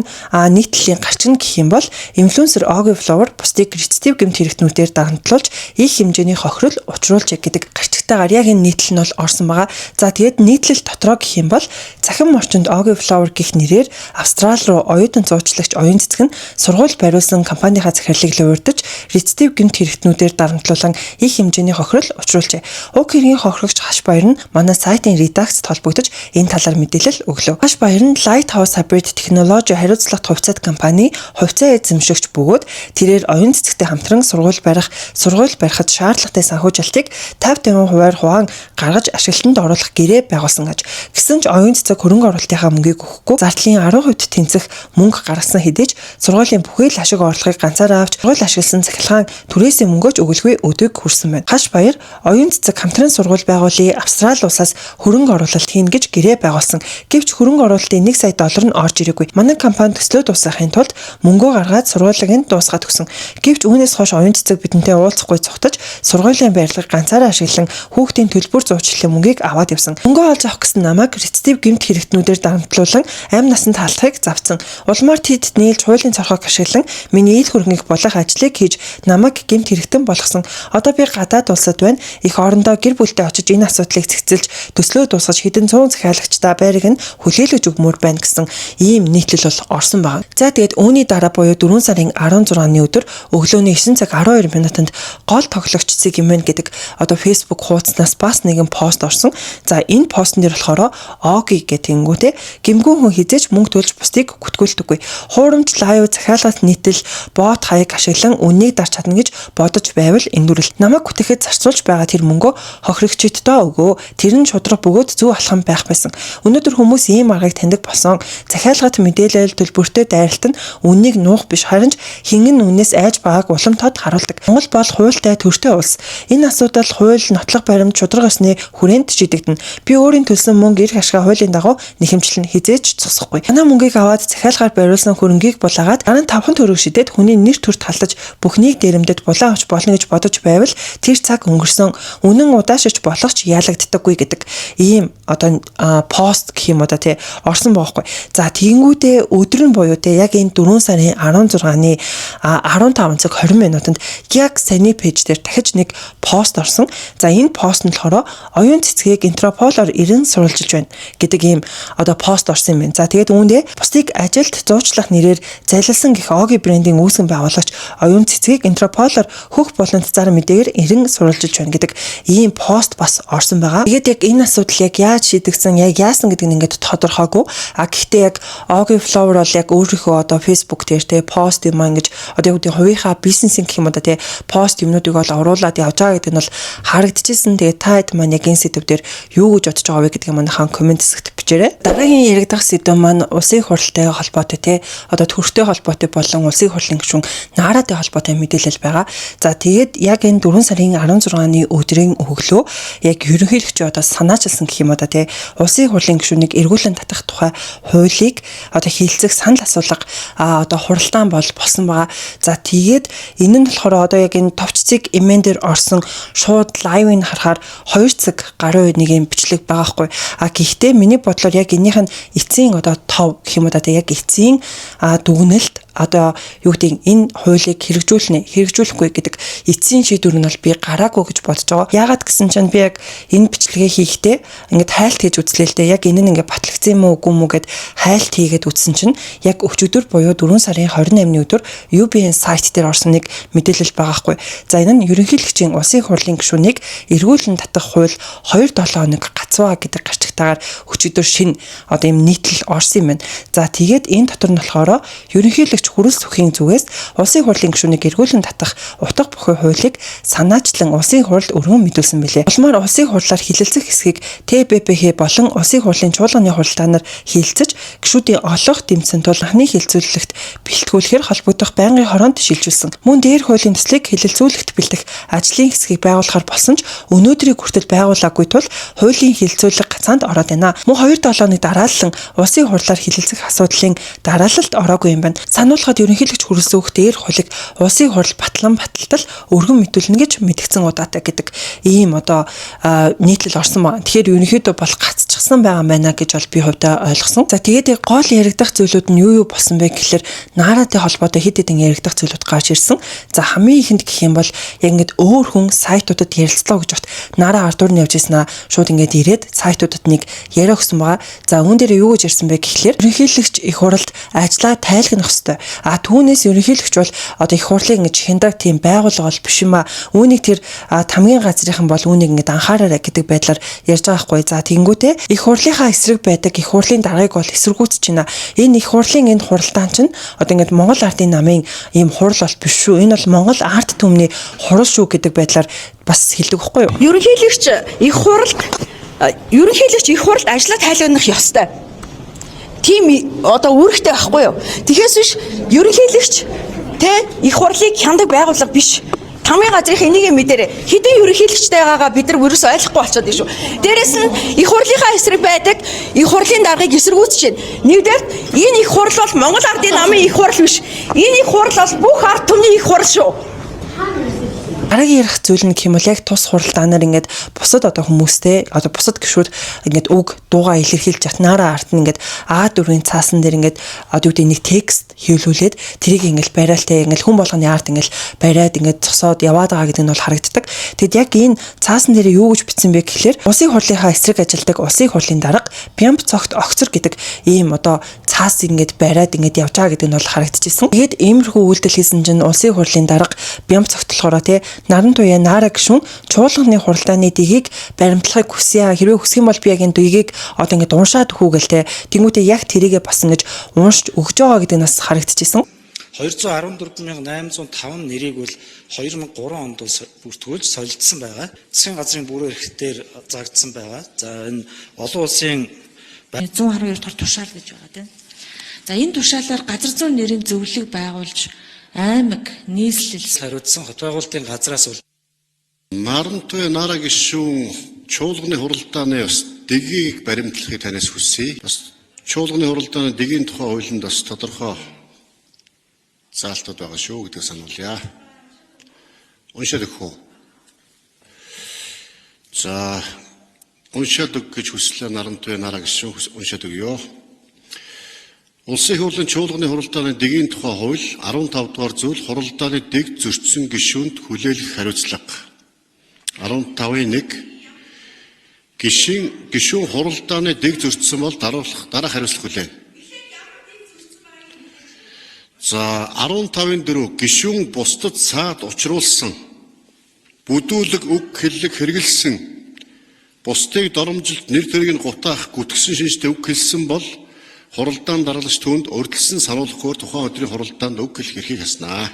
нийтлэлийн гарчин гэх юм бол инфлюенсер Ogi Flower бусдыг рецептив гэмт хэрэгтнүүдээр дагнуулж их хэмжээний хохирол учруулж гэдэг гарчигтайгаар яг энэ нийтлэл нь бол орсон байгаа. За тэгээд нийтлэл дотроо гэх юм бол цахим орчинд Ogi Flower гэх нэрээр Австрали руу оюутан зуучлагч оюун цэцэг нь сургууль бариулсан компанийнхаа захирлыг луурдаж рецептив гэмт хэрэгтнүүдээр дарамтлуулан их хэмжээний хохирол учруулжээ. Уг хэргийн хохирогч Хаш Баяр нь манай сайтын редакцид холбогдож энэ талаар мэдээлэл өглөө. Хаш Баяр нь Lighthouse Hybrid технологи хариуцлагат хувьцаат компани хувьцаа эзэмшигч бөгөөд тэрээр оюун цэцэгтэй хамтран сургууль барихад шаардлагатай санхүүжилтийг 50% хуваан гаргаж ашиглалтанд оруулах гэрээ байгуулсан аж. Гэсэн ч оюун цэцэг хөрөнгө оруулалтынхаа мөнгийг өгөхгүй зардлын 10% тэнцэх мөнгө гаргасан хэдиж сургуулийн бүхэл ашиг орлогыг ганцаараа авч сургууль ашигласан цахилгаан түрээсээ мөнгөж өгөлгүй өдөг хүрсэн байна. Хаш Баяр оюун цэцэг хамтран сургууль байгуулъя, Австрали улсаас хөрөнгө оруулалт хийн гэж гэрээ байгуулсан. Гэвч хөрөнгө оруулалтын 1 сая доллар нь орж ирээгүй. Манай компани төслөө дуусгахын тулд мөнгөө гаргаад сургуулийг нь дуусгаад өгсөн. Гэвч үүнээс хойш оюун цэцэг бидэнтэй уулзахгүй цогтож сургуулийн барилгыг ганцаараа ашиглан хүүхдийн төлбөр зуучлалын мөнгийг аваад явсан. Мөнгөө олж авах гэсэн намайг рецептив гэмт хэрэгтнүүдээр дарамтлуулан амь насанд хаалхахыг завцсан. Улмаар тэд нийлж хуулийн цорхойг ашиглан миний ил хөрөнгийг болох ажлыг хийж намайг гэмт хэрэгтэн болгосон. Одоо би гадаад улсад байна. Их орондоо гэр бүлтэй очиж энэ асуудлыг цэгцэлж төслөө дуусгаж хэдэн 100 захиалагчдаа байрыг нь хүлээлгэж өгмөр байна гэсэн ийм нийтлэл бол орсон байна. За тэгээд үүний дараа буюу 4 сарын 16-ны өдөр өглөөний 9 цаг 12 минутанд гол тоглогч Цэгимэн гэдэг одоо Facebook хуудаснаас бас нэгэн пост орсон. За энэ постн дээр болохоор Ogi гэтэнгүүтэй гэмгүүн хүн хизээж мөнгө төлж бусдыг гүтгүүлдэггүй. Хуурамч лайв захиалгат нийтэл бот хаяг ашиглан үннийг дарж чадна гэж бодож байвал эндүрэл намайг гүтэхэд зарцуулж байгаа тэр мөнгөө хохирогчдоо өгөө. Тэр нь шудраг бөгөөд зөв алхам байх байсан. Өнөөдөр хүмүүс ийм аргыг таньдаг болсон. Захиалгат мэдээлэл төлбөртэй дайралт нь үннийг нуух биш харин хингэн үнээс айж байгааг улам тод харуулдаг. Монгол бол хуультай төртэй улс. Энэ асуудал хууль нотлох баримт шудраг ёсны хүрээнд шийдэгдэнэ. Би өөрийн төлсөн мөнгө эрх ашгаа хуулийн дагуу нэхэмжлэн хизээж зогсохгүй. Манай мөнгийг аваад захиалгаар бариулсан хөрөнгийг булаагаад дараа нь 5 төгрөг шидэд хүний нэр төрт халтаж бүхнийг дээрэмдэд булаа авч болно гэж бодож байвал тэр цаг өнгөрсөн. Үнэн удаашиж болох ч яалагддаггүй гэдэг ийм одоо пост гэх юм уу да тий орсон баахгүй. За тэгэнгүүтээ өдөр нь буюу тий яг энэ 4 сарын 16-ны 15 цаг 20 минутанд яг саний пэйж дээр дахиж нэг пост орсон. За энэ пост нь болохоор оюун цэцгийг Интерполоор ирэн сурвалжилж байна гэдэг ийм одоо пост орсон юм байна. За тэгээд үүндээ бусдыг ажилд зуучлах нэрээр залилсан гэх Ogi брендийн үүсгэн байгуулагч оюун цэцгийг Интерполоор хөх болонт зар мэдээгээр ирэн сурвалжилж байна гэдэг ийм пост бас орсон байгаа. Тэгээд яг энэ асуудал яг яаж шийдэгдсэн, яг яасан гэдэг нь ингээд тодорхойгүй. Гэхдээ яг Ogi Flower бол яг өөрийнхөө одоо Facebook дээр те пост юм ингэж одоо яг хувийнхаа бизнесийн гэх юм уу да те пост юмнуудыг бол оруулаад явж байгаа гэдэг нь бол харагдчихсэн. Тэгээд та хэд маань яг энэ сэдв дээр юу гэж бодож байгаа вэ гэдгийг манайхан комент хэсэгт бичээрэй. Дараагийн яригдах сэдв маань улсын хурлтай холбоотой те одоо төрхтэй холбоотой болон улсын хурлын гишүүн Нааратай холбоотой мэдээлэл байгаа. За тэгээд яг энэ 4 сарын 16-ны өдрийн өглөө яг ерөнхийлөгч одоо санаачилсан гэх юм уу да те улсын хурлын гишүүнийг эргүүлэн татах тухай хуулийг одоо хилцэх санал асуулга одоо хуралдаан болсон байгаа. За тэгээд энэ нь болохоор одоо яг энэ товчцыг эмээн дээр орсон шууд лайвыг харахаар 2 цаг гаруй нэг юм бичлэг байгаа хгүй. Гэхдээ миний бодлоор яг энийх нь эцсийн одоо тов гэх юм уу да яг эцсийн дүгнэлт одоо юу гэдэг энэ хуулийг хэрэгжүүлэхгүй гэдэг эцсийн шийдвэр нь бол би гараагүй гэж бодож байгаа. Яагаад гэсэн чинь би яг энэ бичлэгээ хийхдээ ингээд хайлт хийж үзлээ л дээ. Яг энэ нь ингээд батлагдсан юм уу үгүй мүү гэд хайлт хийгээд үзсэн чинь яг өчигдөр буюу 4 сарын 28-ны өдөр UBN сайт дээр орсон нэг мэдээлэл байгаа хгүй. За энэ нь ерөнхийлөгчийн улсын хурлын гишүүнийг эргүүлэн татах хууль 2-7 хоног гацваа гэдэг гарчигтайгаар өчигдөр шинэ одоо юм нийтлэл орсон юм байна. За тэгээд энэ дотор нь болохоор ерөнхийлөгч хүрэлц бүхийн зүгээс улсын хурлын гишүүнийг эргүүлэн татах утга бүхий хуулийг санаачлан улсын хурлд өргөн мэдүүлсэн билээ. Улмаар улсын хурлаар хилэлцэх хэсгийг ТБПХ болон улсын хурлын чуулганы хуралдаанаар хилцэж гишүүдийн олох дэмцэн тул анхны хилцүүлэлт бэлтгүүлэхээр холбогдох байнгын хороонд шилжүүлсэн. Мөн дээр хуулийн төслийг хилэлцүүлэлт бэлтэх ажлын хэсгийг байгуулахаар болсон ч өнөөдрийг хүртэл байгуулаагүй тул хуулийн хилцүүлэг гацаанд ороод байна. Мөн 2-7 хоног дараалан улсын хурлаар хилэлцэх асуудлын дараалалд ороогүй юм байна. Сануулгад ерөнхийлөгч хүрэлцэн өгөх дээр хуулийг улсын хурл баталтал өргөн мэдүүлнэ гэж мэдгдсэн удаатай гэдэг ийм одоо нийтлэл орсон байна. Тэгэхээр ерөнхийдөө бол гацчихсан байгаа байна гэж бол би хувьдаа ойлгосон. За тэгээд гол яригдах зүйлүүд нь юу болсон бэ гэхэлэр нааратай холбоотой хэд хэдэн яригдах зүйлүүд гарч ирсэн. За хамгийн ихэнд гэх юм бол яг ингээд өөр хүн сайтуудад ярилцлаа гэж бат наараа ардуур нь явж ирсэн аа шууд ингээд ирээд сайтуудад нэг яриа өгсөн байгаа. За үүн дээр юу гэж ирсэн бэ гэхэлэр ерөнхийлөгч их хурлд ажлаа тайлгнах ёстой. Түүнээс ерөнхийлөгч бол одоо их хурлыг ингэж хяндаг тийм байгууллага бол биш юм аа. Үүнийг тэр тамгийн газрынхан бол үүнийг ингэж анхаараарай гэдэг байдлаар ярьж байгаа хгүй. За тэнгүүтээ их хурлынхаа эсрэг байдаг их хурлын даргаыг бол эсэргүүцэж байна. Энэ их хурлын энэ хуралдаан чинь одоо ингэж Монгол ардын намын ийм хурал бол биш шүү. Энэ бол Монгол ард түмний хурал шүү гэдэг байдлаар бас хэлдэг байхгүй юу? Ерөнхийлөгч их хурлд ажлаа тайлгнах ёстой. Тийм одоо үүрэгтэй байхгүй юу? Тэгэхээс биш ерөнхийлөгч их хурлыг хяндаг байгууллага биш. Тамгийн газрынхаа энийг мэдэрээ хэдэн ерөнхийлөгчтэй байгаагаа бид нар өрөөс ойлгохгүй болчиход байна шүү. Дээрээс нь их хурлынхаа эсрэг байдаг их хурлын даргаыг эсэргүүцэж байна. Нэгдүгээр энэ их хурл бол Монгол ардын намын их хурл биш. Энэ их хурл бол бүх ард түмний их хурл шүү. Дараагийн ярих зүйл нь гэх юм бол яг тус хуралдаанаар ингээд бусад одоо хүмүүстэй одоо бусад гишүүд ингээд үг дуугаа илэрхийлж чатнаараа арт нь ингээд А4-ийн цаасан дээр ингээд одоо юу гэдэг нэг текст хийлүүлээд тэрийг ингээд бариалтай ингээд хүн болгоны арт ингээд бариад ингээд цосоод яваад байгаа гэдэг нь бол харагддаг. Тэгэд яг энэ цаасан дээр юу гэж бичсэн бэ гэхлээр улсын хурлынхаа эсрэг ажилдаг улсын хурлын дарга Бямб цогт огцор гэдэг ийм одоо цаас ингээд бариад ингээд явж байгаа гэдэг нь бол харагдчихсэн. Тэгээд иймэрхүү үйлдэл хийсэн чинь улсын хурлын дарга Бямб цогт болохоор Наран туяа наара гишүүн чуулганы хуралдааны дэгийг баримтлахыг хүсье. Хэрвээ хүсэх юм бол би яг энэ дэгийг одоо ингээд уншаад өгөхөөгөл тэнгуүтээ яг тэрийгэ бас ингэж уншиж өгж байгаа гэдэг нь бас харагдчихсэн. 214,805 нэрийг бол 2003 онд бүртгүүлж солилцсон байгаа. Засгийн газрын бүрэн эрхтээр заагдсан байгаа. За энэ олон улсын 112 дахь тушаал гэж байгаа тийм. За энэ тушаалаар газар зүйн нэрийн зөвлөлийг байгуулж аймаг нийслэл хариуцсан хот байгуулалтын газраас бол Наран туяа наара гишүүн чуулганы хуралдааны бас дэгийг баримтлахыг танаас хүсье. Бас чуулганы хуралдааны дэгийн тухай хуулинд бас тодорхой заалтууд байгаа шүү гэдгийг сануулъя. Уншаад өгөх үү? За уншаад өг гэж хүслээ Наран туяа наара гишүүн уншаад өгье. Улсын хурлын чуулганы хуралдааны дэгийн тухай хууль 15 дугаар зүйл хуралдааны дэг зөрчсөн гишүүнд хүлээлгэх хариуцлага 15.1 гишүүн хуралдааны дэг зөрчсөн бол дараах хариуцлага хүлээнэ. За 15.4 гишүүн бусдад саад учруулсан бүдүүлэг үг хэллэг хэрэгэлсэн бусдыг доромжилт нэр тэргийг гутаах гүтгсэн шинжтэй үг хэлсэн бол хуралдаан даргалагч түүнд урьдчилсан сануулгахгүйгээр тухайн өдрийн хуралдаанд үг хэлэх эрхийг хаснаа.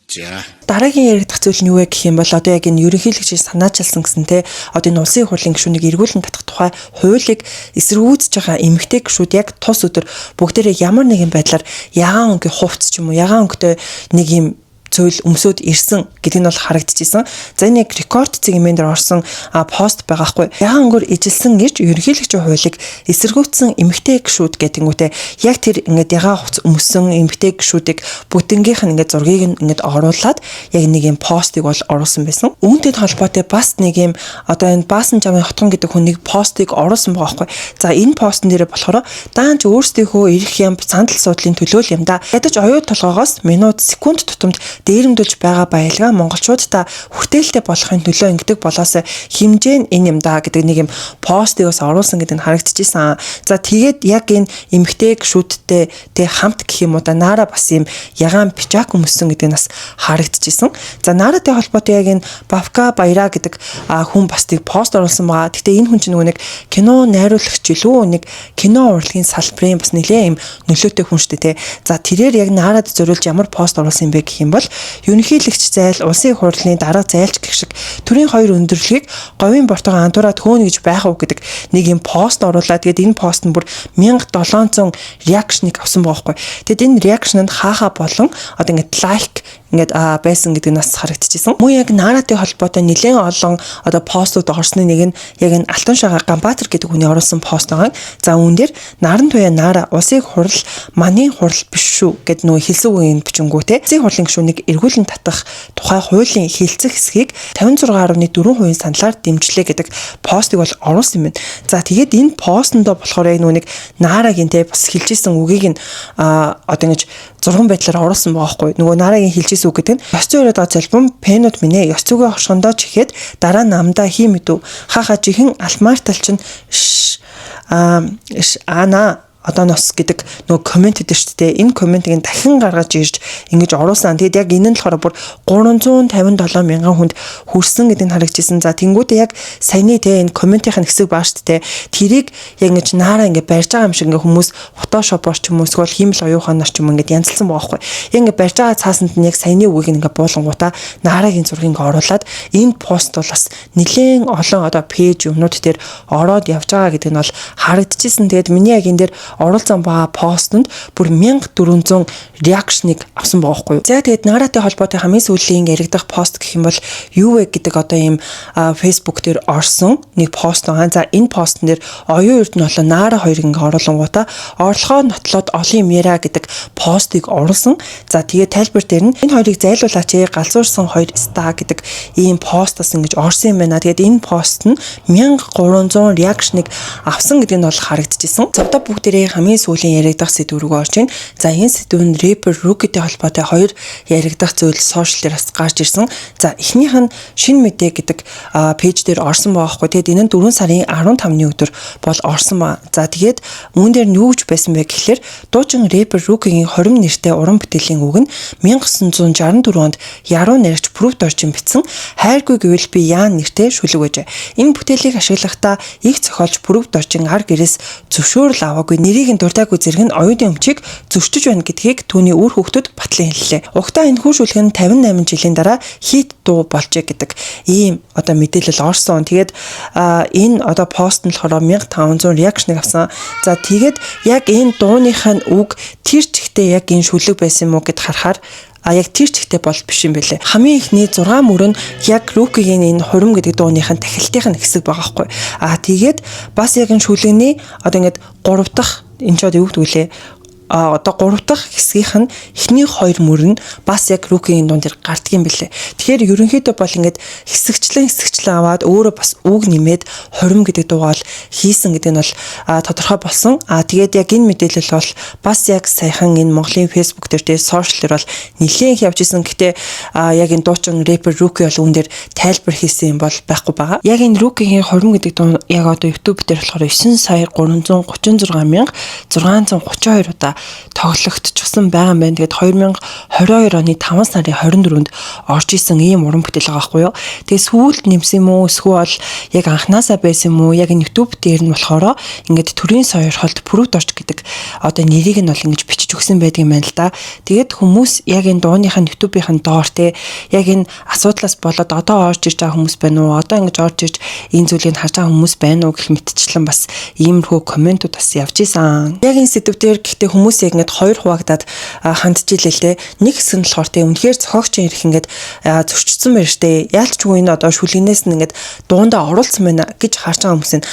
За. Дараагийн яригдах зүйл нь юу вэ гэх юм бол одоо яг энэ ерөнхийлөгчийн санаачилсан гэсэн те одоо энэ улсын хурлын гишүүнийг эргүүлэн татах тухай хуулийг эсэргүүцэж байгаа эмэгтэй гишүүд яг тус өдөр бүгдээрээ ямар нэгэн байдлаар ягаан өнгө хувцс ч юм уу ягаан өнгөтэй нэг юм зүйл өмсөд ирсэн гэдэг нь бол харагдчихсан. За энэ яг рекорд цэгмэн дээр орсон пост байгаа хгүй. Ягаангөр ижилсэн гэж ерөнхийлөгчийн хуулийг эсэргүүцсэн эмэгтэй гишүүд гэдэнгүүтээ яг тэр ингээд ягаа хувц өмсөн эмэгтэй гишүүдийг бүтэнгийнх нь ингээд зургийг ингээд оруулаад яг нэг юм постыг бол оруулсан байсан. Үүнтэй холбоотой бас нэг юм одоо энэ Баасан Жамын Хотгон гэдэг хүнийг постыг оруулсан байгаа хгүй. За энэ постн дээр болохоор даанч өөрсдийнхөө ирэх юм сандал суудлын төлөө юм да. Ядаж оюу толгоогоос минут секунд тутамд дээрэмдүүлж байгаа баялгаа монголчуудаа хүртээлтэй болохын төлөө ингэдэг болоос хэмжээ нь энэ юм да гэдэг нэг юм постыг бас оруулсан гэдэг нь харагдчихсан. За тэгээд яг энэ эмэгтэй гишүүдтэй тэг хамт гэх юм уу да Нара бас юм ягаан пижак өмссөн гэдэг нь бас харагдчихсан. За Наратай холбоотой яг энэ Бавка Баяра гэдэг хүн бас тийг пост оруулсан байгаа. Гэхдээ энэ хүн чинь нөгөө нэг кино найруулагч илүү нэг кино урлагийн салбарын бас нэлээ юм нөлөөтэй хүн шүү дээ. За тэрээр яг Нарад зориулж ямар пост оруулсан юм бэ гэх юм бол ерөнхийлөгч зайл, улсын хурлын дарга зайлч гэх шиг төрийн хоёр өндөрлөгийг говийн бортогоо антураад хөөнө гэж байх уу гэдэг нэг юм пост оруулаад тэгээд энэ пост нь бүр 1700 реакшныг авсан байгаа хгүй. Тэгэд энэ реакшнд хаахаа болон одоо ингээд лайк ингээд байсан гэдэг нь бас харагдчихсан. Мөн яг Наратай холбоотой нэлээд олон одоо постууд орсны нэг нь яг энэ Алтан шагаа Ганбаатар гэдэг хүний оруулсан пост байгаа. За үүн дээр Наран туяа Нара улсын хурал манай хурал биш шүү гэд нөгөө хэлсэн үеийн бичингүү те. Улсын хурлын гишүүнийг эргүүлэн татах тухай хуулийн хэлцэх хэсгийг 56.4% саналаар дэмжлээ гэдэг постыг бол оруулсан юм байна. За тэгээд энэ постондоо болохоор яг нөгөө нэг Нарагийн те бас хэлжсэн үгийг нь одоо ингэж зурган байдлаар оруулсан байгаа хгүй. Нөгөө Нарагийн хэлжсэн үг гэдэг нь ёс зүйн өрөөд залбам пенууд минь ёс зүйн хошгондоо чихээд дараа намдаа хий мэдв. Хаха чихэн алмарталч нь ана одооноос гэдэг нөгөө коммент дээр шүү дээ. Энэ комментийг дахин гаргаж ирж ингэж оруулсан. Тэгэд яг энэ нь болохоор бүр 357 мянган хүнд хүрсэн гэдэг нь харагдчихсан. За тэнгуүтээ яг саяны те энэ комментийн хэсэг баа шүү дээ. Тэрийг яг ингэж Нара ингэ барьж байгаа юм шиг ингээ хүмүүс фотошопоор ч юм уу эсвэл хиймэл оюуханаар ч юм ингээ янзлсан байгаа байхгүй. Яг ингээ барьж байгаа цаасанд нь яг саяны үгийг ингээ буулангуудаа Нарагийн зургийг ингээ оруулаад энэ пост бол бас нэлээд олон одоо пэйж юмнууд дээр ороод явж байгаа гэдэг нь бол харагдчихсан. Тэгээд миний яг энэ дээр оруулсан байгаа постонд бүр 1400 реакшныг авсан байгаа хгүй. За тэгээд Наратай холбоотой хамгийн сүүлийн яригдах пост гэх юм бол юу вэ гэдэг одоо ийм Facebook дээр орсон нэг пост байгаа. За энэ постн дээр оюун эрдэнэ болон Нара хоёрыг ингээ оруулангуудаа орлогоо нотлоод олон юм яриа гэдэг постыг оруулсан. За тэгээд тайлбар дээр нь энэ хоёрыг зайлуулаач галзуурсан хоёр ста гэдэг ийм постос ингэж орсон юм байна. Тэгээд энэ пост нь 1300 реакшныг авсан гэдэг нь бол харагдчихсан. За одоо бүгдээрээ хамгийн сүүлийн яригдах сэдв рүү орж ийн. За энэ сэдв нь рэпер Рукитэй холбоотой хоёр яригдах зүйл сошиал дээр бас гарч ирсэн. За эхнийх нь шинэ мэдээ гэдэг пэйж дээр орсон байгаа хгүй. Тэгээд энэ нь 4 сарын 15-ны өдөр бол орсон ба. За тэгээд үүн дээр нь юу гэж байсан бэ гэхлээр дуучин рэпер Рукигийн 20 нэртэй уран бүтээлийн үг нь 1964 онд яруу найрагч Proof Dorjin бичсэн хайргүй гэвэл би яан нэртэй шүлэг байжээ. Энэ бүтээлийг ашиглахдаа их зохиолч Proof Dorjin ар гэрээс зөвшөөрөл аваагүй нэрийг нь дуртаагүй зэрэг нь оюутны өмчийг зөрчиж байна гэдгийг түүний үр хүүхдүүд батлан хэллээ. Угтаа энэ хүүшүүлэг нь 58 жилийн дараа хит дуу болжээ гэдэг ийм одоо мэдээлэл орсон. Тэгээд энэ одоо пост нь болохоор 1500 реакшныг авсан. За тэгээд яг энэ дууных нь үг тэр чигтээ яг энэ шүлэг байсан юм уу гэд харахаар яг тэр чигтээ бол биш юм бэлээ. Хамгийн ихний 6 мөрөн яг Рукигийн энэ хурим гэдэг дууныхын тахилтын хэсэг байгаа хгүй. Тэгээд бас яг энэ шүлэгний одоо ингээд 3 дахь энэ ч одоо юу гэдэг вэ? Одоо 3 дахь хэсгийнх нь эхний 2 мөр нь бас яг Рукигийн дуун дээр гардаг юм бэлээ. Тэгэхээр ерөнхийдөө бол ингээд хэсэгчлэн аваад өөрөө бас үг нэмээд хорим гэдэг дуугаал хийсэн гэдэг нь бол тодорхой болсон. Тэгээд яг энэ мэдээлэл бол бас яг саяхан энэ Монголын Facebook дээр тэгээ сошиал дээр бол нэлээд явж исэн. Гэтэ яг энэ дуучин рэпер Руки бол үүн дээр тайлбар хийсэн юм бол байхгүй байгаа. Яг энэ Рукигийн хорим гэдэг дуу яг одоо YouTube дээр болохоор 9,336,632 удаа тоглогдчихсан байгаа юм байна. Тэгээд 2022 оны 5 сарын 24-нд орж исэн ийм уран бүтээл байгаа байхгүй юу. Тэгээд сүүлд нэмсэн юм уу эсвэл яг анханасаа байсан юм уу? Яг энэ YouTube дээр нь болохоор ингээд төрийн соёрхолд Proof Dorjin гэдэг одоо нэрийг нь бол ингэж бичиж бичиж өгсөн байдаг юм байна л да. Тэгээд хүмүүс яг энэ дууныхаа YouTube-ийн доор те яг энэ асуудлаас болоод одоо орж ирж байгаа хүмүүс байна уу? Одоо ингэж орж ирж энэ зүйлийг харж байгаа хүмүүс байна уу гэх мэтчлэн бас иймэрхүү комментууд бас явж исэн. Яг энэ сэдвээр гэхдээ хүмүүс яг ингэж хоёр хуваагдаад хандж илээ л те. Нэг хэсэг нь болохоор те үнэхээр зохиогчийн ирэх ингэж зөрчсөн байна штэ. Яалтчгүй энэ одоо шүлгэнээс нь ингэж дуундаа оруулсан байна гэж харж байгаа хүмүүс нь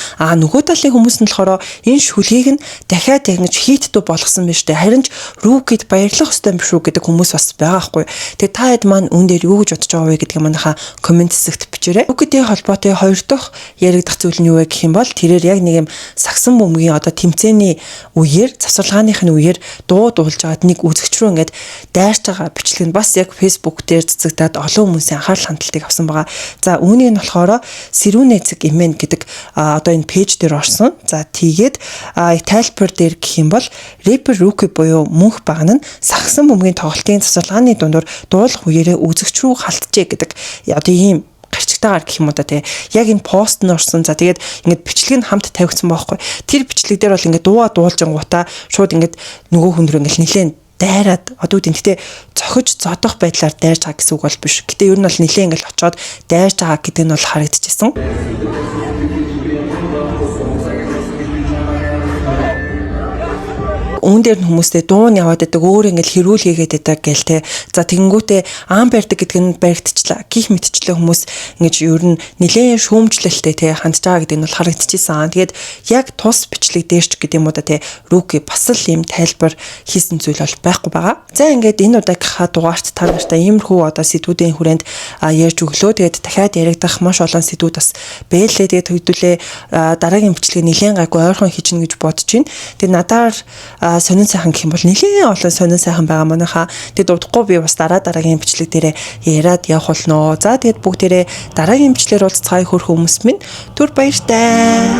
нөгөө талын хүмүүс нь болохоор энэ шүлгийг нь дахиад яг ингэж хийтдүү болгосон байна штэ. Харин ч Рүүкэд баярлах ёстой юм шүү гэдэг хүмүүс бас байгаа хгүй. Тэгээ та хэд маань үүн дээр юу гэж бодож байгаа вэ гэдгийг манайхаа комент хэсэгт бичээрэй. Рүүкэдийн холбоотой хоёр дахь яригдах зүйл нь юу вэ гэх юм бол тэрээр яг нэг юм сагсан бөмбөгийн одоо тэмцээний үеэр завсарлагааныхны үеэр дуу дуулж байгаад нэг үзэгч рүү ингээд дайрч байгаа бичлэг нь бас яг Facebook дээр цэцэгдээд олон хүмүүсийн анхаарал хандалтыг авсан байгаа. За үүнийг нь болохоор Сэрүүн эцэг эмэн гэдэг одоо энэ пэйж дээр орсон. За тэгээд тайлбар дээр гэх юм бол рэпер Рүүкэ буюу мөнх багна нь сагсан бөмбөгийн тоглолтын завсарлагааны дундуур дуулах үеэрээ үзэгч рүү халтжээ гэдэг одоо ийм гарчигтайгаар гэх юм уу да тий. Яг энэ пост нь орсон. За тэгээд ингээд бичлэг нь хамт тавигдсан байхгүй. Тэр бичлэг дээр бол ингээд дууга дуулжингуудаа шууд ингээд нөгөө хүн рүү ингээд нэлээд дайраад одоо үгүй гэхдээ цохиж зодох байдлаар дайрж байгаа гэсэн үг бол биш. Гэтэ ер нь бол нэлээд ингээд очоод дайрж байгаа гэдэг нь бол харагдчихсан. Үүн дээр нь хүмүүстэй дуун яваад байдаг өөр ингээд хэрүүл хийгээд байдаг гээл те. За тэгэнгүүтээ аан барьдаг гэдэг нь баригдчихлаа. Гих мэтчлээ хүмүүс ингэж ер нь нэлээд шүүмжлэлтэй те хандж байгаа гэдэг нь бол харагдчихсан. Тэгээд яг тус бичлэг дээрч гэдэг юм уу да те. Рүүкэ бас л юм тайлбар хийсэн зүйл бол байхгүй байгаа. За ингээд энэ удаагийнхаа дугаарт та нартай иймэрхүү одоо сэдвүүдийн хүрээнд ярьж өглөө. Тэгээд дахиад яригдах маш олон сэдвүүд бас бэлээ. Тэгээд хөдөлөө дараагийн бичлэгийг нэлээд гайгүй ойрхон хийчихнэ гэж бодож байна. Тэгээд надаар сонин сайхан гэх юм бол нэлээд олон сонин сайхан байгаа манайхаа. Тэгээд удахгүй би бас дараагийн бичлэг дээрээ яриад явах болно. За тэгээд бүгдээрээ дараагийн бичлэгээр уулзцаая хөрх хүмүүс минь түр баяртай.